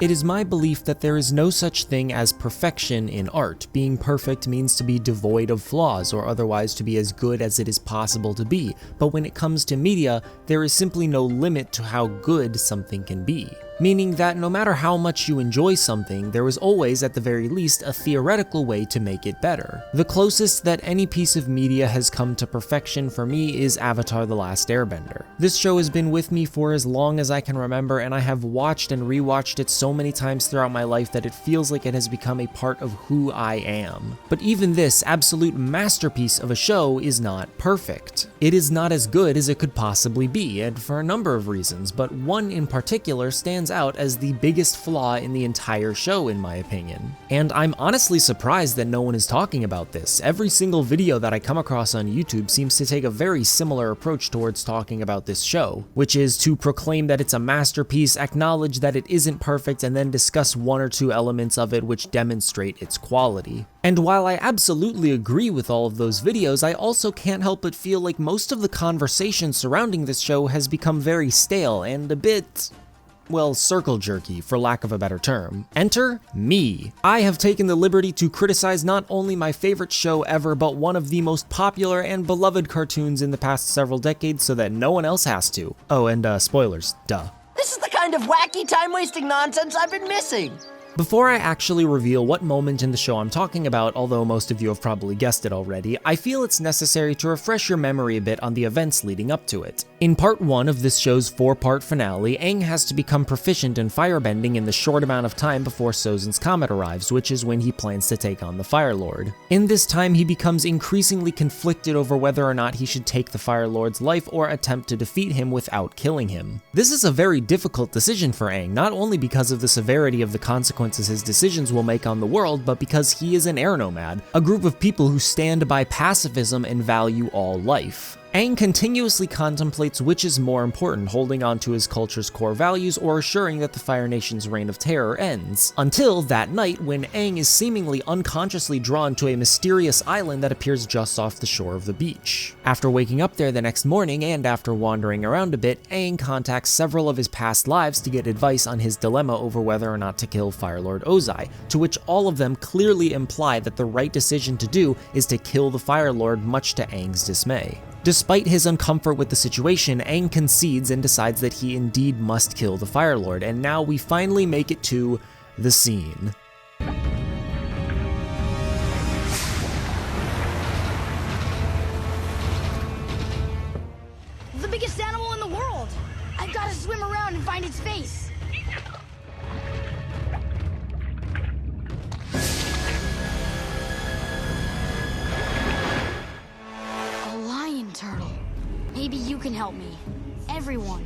It is my belief that there is no such thing as perfection in art. Being perfect means to be devoid of flaws, or otherwise to be as good as it is possible to be, but when it comes to media, there is simply no limit to how good something can be. Meaning that no matter how much you enjoy something, there is always, at the very least, a theoretical way to make it better. The closest that any piece of media has come to perfection for me is Avatar: The Last Airbender. This show has been with me for as long as I can remember, and I have watched and rewatched it so many times throughout my life that it feels like it has become a part of who I am. But even this absolute masterpiece of a show is not perfect. It is not as good as it could possibly be, and for a number of reasons, but one in particular stands out as the biggest flaw in the entire show, in my opinion. And I'm honestly surprised that no one is talking about this. Every single video that I come across on YouTube seems to take a very similar approach towards talking about this show, which is to proclaim that it's a masterpiece, acknowledge that it isn't perfect, and then discuss one or two elements of it which demonstrate its quality. And while I absolutely agree with all of those videos, I also can't help but feel like most of the conversation surrounding this show has become very stale and a bit, well, circle jerky, for lack of a better term. Enter me. I have taken the liberty to criticize not only my favorite show ever, but one of the most popular and beloved cartoons in the past several decades so that no one else has to. Oh, and spoilers, duh. This is the kind of wacky, time-wasting nonsense I've been missing. Before I actually reveal what moment in the show I'm talking about, although most of you have probably guessed it already, I feel it's necessary to refresh your memory a bit on the events leading up to it. In part 1 of this show's 4-part finale, Aang has to become proficient in firebending in the short amount of time before Sozin's comet arrives, which is when he plans to take on the Fire Lord. In this time, he becomes increasingly conflicted over whether or not he should take the Fire Lord's life or attempt to defeat him without killing him. This is a very difficult decision for Aang, not only because of the severity of the consequences his decisions will make on the world, but because he is an air nomad, a group of people who stand by pacifism and value all life. Aang continuously contemplates which is more important, holding on to his culture's core values or assuring that the Fire Nation's reign of terror ends, until that night when Aang is seemingly unconsciously drawn to a mysterious island that appears just off the shore of the beach. After waking up there the next morning, and after wandering around a bit, Aang contacts several of his past lives to get advice on his dilemma over whether or not to kill Fire Lord Ozai, to which all of them clearly imply that the right decision to do is to kill the Fire Lord, much to Aang's dismay. Despite his uncomfort with the situation, Aang concedes and decides that he indeed must kill the Fire Lord, and now we finally make it to the scene. The biggest animal in the world! I've got to swim around and find its face! Turtle. Maybe you can help me. Everyone,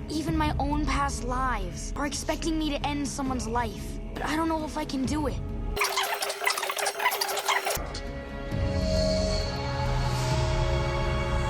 even my own past lives, are expecting me to end someone's life, but I don't know if I can do it.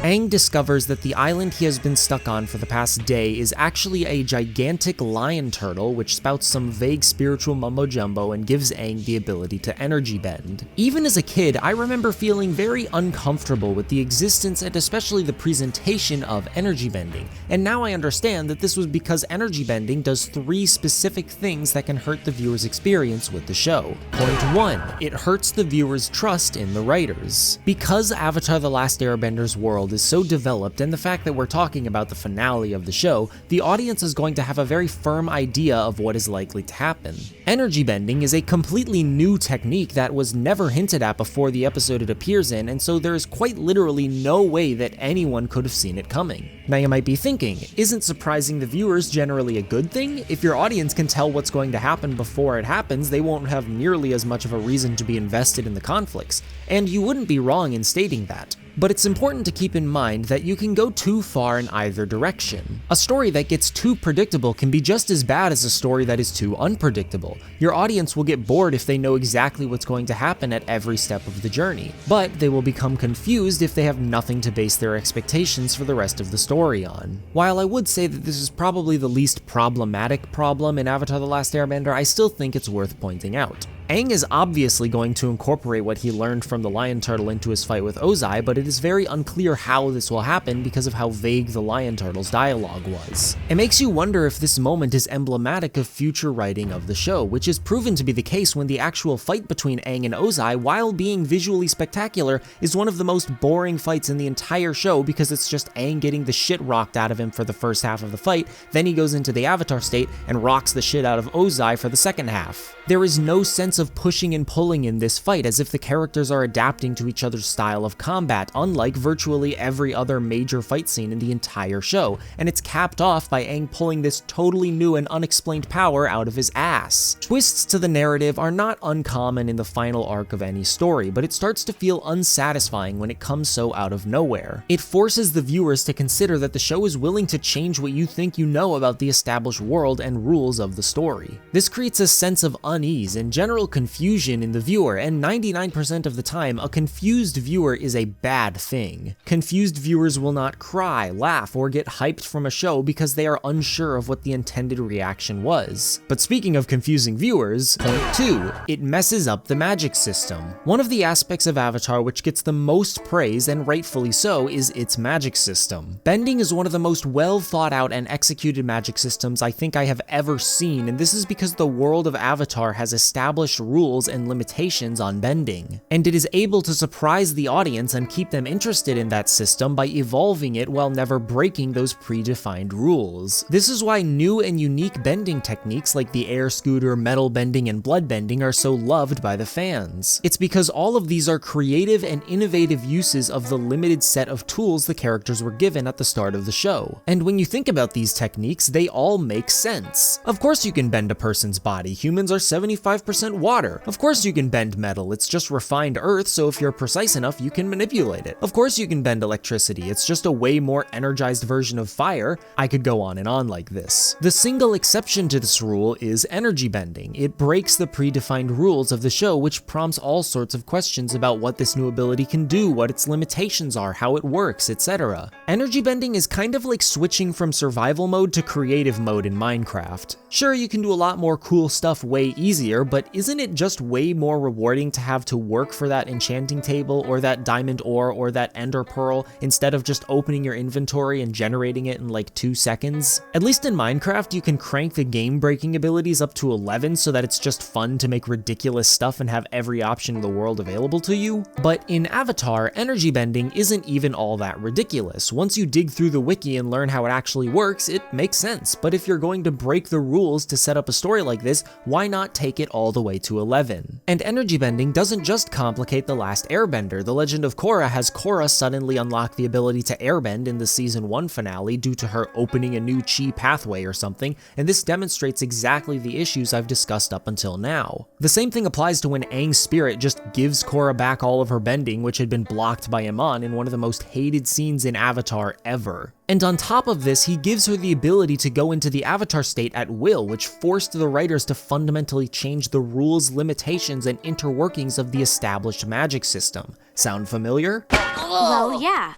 Aang discovers that the island he has been stuck on for the past day is actually a gigantic lion turtle which spouts some vague spiritual mumbo-jumbo and gives Aang the ability to energy bend. Even as a kid, I remember feeling very uncomfortable with the existence and especially the presentation of energy bending, and now I understand that this was because energy bending does 3 specific things that can hurt the viewer's experience with the show. Point 1, it hurts the viewer's trust in the writers. Because Avatar: The Last Airbender's world is so developed, and the fact that we're talking about the finale of the show, the audience is going to have a very firm idea of what is likely to happen. Energy bending is a completely new technique that was never hinted at before the episode it appears in, and so there is quite literally no way that anyone could have seen it coming. Now you might be thinking, isn't surprising the viewers generally a good thing? If your audience can tell what's going to happen before it happens, they won't have nearly as much of a reason to be invested in the conflicts, and you wouldn't be wrong in stating that. But it's important to keep in mind that you can go too far in either direction. A story that gets too predictable can be just as bad as a story that is too unpredictable. Your audience will get bored if they know exactly what's going to happen at every step of the journey, but they will become confused if they have nothing to base their expectations for the rest of the story on. While I would say that this is probably the least problematic problem in Avatar: The Last Airbender, I still think it's worth pointing out. Aang is obviously going to incorporate what he learned from the lion turtle into his fight with Ozai, but it is very unclear how this will happen because of how vague the lion turtle's dialogue was. It makes you wonder if this moment is emblematic of future writing of the show, which is proven to be the case when the actual fight between Aang and Ozai, while being visually spectacular, is one of the most boring fights in the entire show because it's just Aang getting the shit rocked out of him for the first half of the fight, then he goes into the Avatar state and rocks the shit out of Ozai for the second half. There is no sense of pushing and pulling in this fight, as if the characters are adapting to each other's style of combat, unlike virtually every other major fight scene in the entire show, and it's capped off by Aang pulling this totally new and unexplained power out of his ass. Twists to the narrative are not uncommon in the final arc of any story, but it starts to feel unsatisfying when it comes so out of nowhere. It forces the viewers to consider that the show is willing to change what you think you know about the established world and rules of the story. This creates a sense of unease and general confusion in the viewer, and 99% of the time, a confused viewer is a bad thing. Confused viewers will not cry, laugh, or get hyped from a show because they are unsure of what the intended reaction was. But speaking of confusing viewers, point 2, it messes up the magic system. One of the aspects of Avatar which gets the most praise, and rightfully so, is its magic system. Bending is one of the most well thought out and executed magic systems I think I have ever seen, and this is because the world of Avatar has established rules and limitations on bending, and it is able to surprise the audience and keep them interested in that system by evolving it while never breaking those predefined rules. This is why new and unique bending techniques like the air scooter, metal bending, and blood bending are so loved by the fans. It's because all of these are creative and innovative uses of the limited set of tools the characters were given at the start of the show. And when you think about these techniques, they all make sense. Of course you can bend a person's body. Humans are 75% water. Of course you can bend metal. It's just refined earth, so if you're precise enough, you can manipulate it. Of course you can bend electricity. It's just a way more energized version of fire. I could go on and on like this. The single exception to this rule is energy bending. It breaks the predefined rules of the show, which prompts all sorts of questions about what this new ability can do, what its limitations are, how it works, etc. Energy bending is kind of like switching from survival mode to creative mode in Minecraft. Sure, you can do a lot more cool stuff way easier, but isn't it just way more rewarding to have to work for that enchanting table or that diamond ore or that ender pearl instead of just opening your inventory and generating it in like 2 seconds? At least in Minecraft, you can crank the game-breaking abilities up to 11 so that it's just fun to make ridiculous stuff and have every option in the world available to you. But in Avatar, energy bending isn't even all that ridiculous. Once you dig through the wiki and learn how it actually works, it makes sense. But if you're going to break the rules to set up a story like this, why not take it all the way to 11? And energy bending doesn't just complicate The Last Airbender. The Legend of Korra has Korra suddenly unlock the ability to airbend in the season 1 finale due to her opening a new chi pathway or something, and this demonstrates exactly the issues I've discussed up until now. The same thing applies to when Aang's spirit just gives Korra back all of her bending, which had been blocked by Iman in one of the most hated scenes in Avatar ever. And on top of this, he gives her the ability to go into the Avatar state at will, which forced the writers to fundamentally change the rules, limitations, and interworkings of the established magic system. Sound familiar? Well, yeah.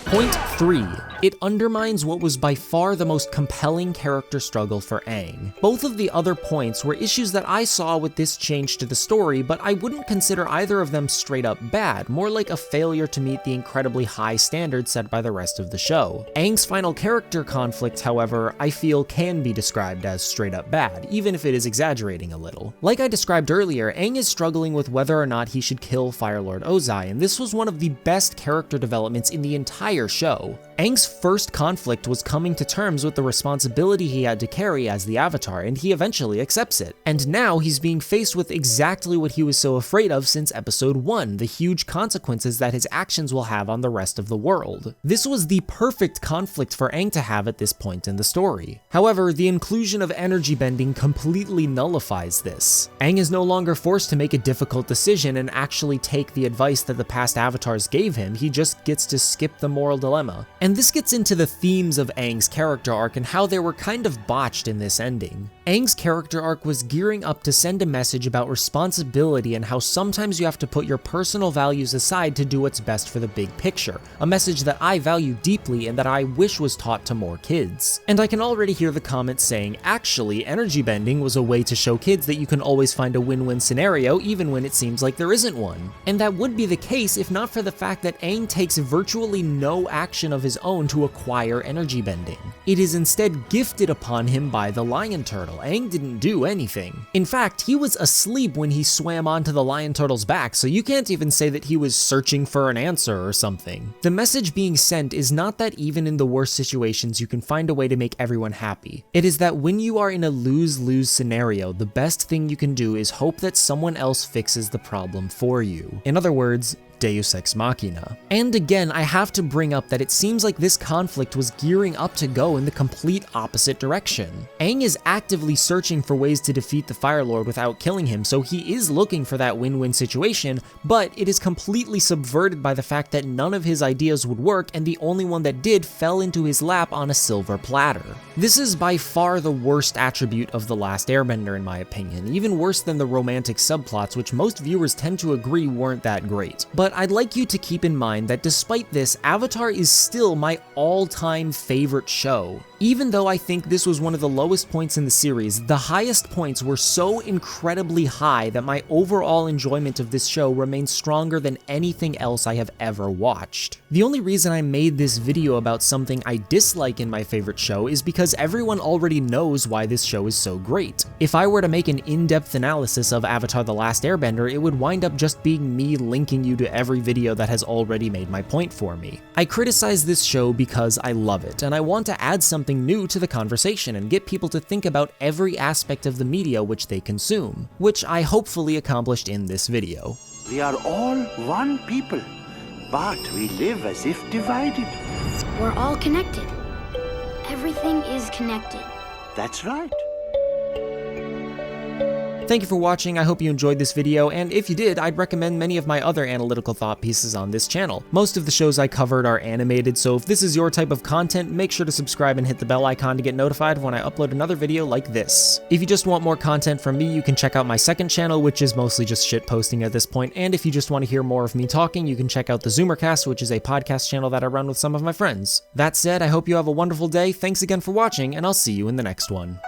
Point 3. It undermines what was by far the most compelling character struggle for Aang. Both of the other points were issues that I saw with this change to the story, but I wouldn't consider either of them straight up bad, more like a failure to meet the incredibly high standards set by the rest of the show. Aang's final character conflict, however, I feel can be described as straight up bad, even if it is exaggerating a little. Like I described earlier, Aang is struggling with whether or not he should kill Fire Lord Ozai, and this was one of the best character developments in the entire show. Aang's first conflict was coming to terms with the responsibility he had to carry as the Avatar, and he eventually accepts it. And now he's being faced with exactly what he was so afraid of since episode 1, the huge consequences that his actions will have on the rest of the world. This was the perfect conflict for Aang to have at this point in the story. However, the inclusion of energy bending completely nullifies this. Aang is no longer forced to make a difficult decision and actually take the advice that the past Avatars gave him, he just gets to skip the moral dilemma. And this gets into the themes of Aang's character arc and how they were kind of botched in this ending. Aang's character arc was gearing up to send a message about responsibility and how sometimes you have to put your personal values aside to do what's best for the big picture, a message that I value deeply and that I wish was taught to more kids. And I can already hear the comments saying, actually, energy bending was a way to show kids that you can always find a win-win scenario even when it seems like there isn't one. And that would be the case if not for the fact that Aang takes virtually no action of his own to acquire energy bending. It is instead gifted upon him by the lion turtle. Aang didn't do anything. In fact, he was asleep when he swam onto the lion turtle's back, so you can't even say that he was searching for an answer or something. The message being sent is not that even in the worst situations you can find a way to make everyone happy. It is that when you are in a lose-lose scenario, the best thing you can do is hope that someone else fixes the problem for you. In other words, Deus Ex Machina. And again, I have to bring up that it seems like this conflict was gearing up to go in the complete opposite direction. Aang is actively searching for ways to defeat the Fire Lord without killing him, so he is looking for that win-win situation, but it is completely subverted by the fact that none of his ideas would work and the only one that did fell into his lap on a silver platter. This is by far the worst attribute of The Last Airbender in my opinion, even worse than the romantic subplots, which most viewers tend to agree weren't that great. But I'd like you to keep in mind that despite this, Avatar is still my all-time favorite show. Even though I think this was one of the lowest points in the series, the highest points were so incredibly high that my overall enjoyment of this show remains stronger than anything else I have ever watched. The only reason I made this video about something I dislike in my favorite show is because everyone already knows why this show is so great. If I were to make an in-depth analysis of Avatar: The Last Airbender, it would wind up just being me linking you to every video that has already made my point for me. I criticize this show because I love it, and I want to add something new to the conversation and get people to think about every aspect of the media which they consume, which I hopefully accomplished in this video. We are all one people, but we live as if divided. We're all connected. Everything is connected. That's right. Thank you for watching, I hope you enjoyed this video, and if you did, I'd recommend many of my other analytical thought pieces on this channel. Most of the shows I covered are animated, so if this is your type of content, make sure to subscribe and hit the bell icon to get notified when I upload another video like this. If you just want more content from me, you can check out my second channel, which is mostly just shit posting at this point, and if you just want to hear more of me talking, you can check out the Zoomercast, which is a podcast channel that I run with some of my friends. That said, I hope you have a wonderful day, thanks again for watching, and I'll see you in the next one.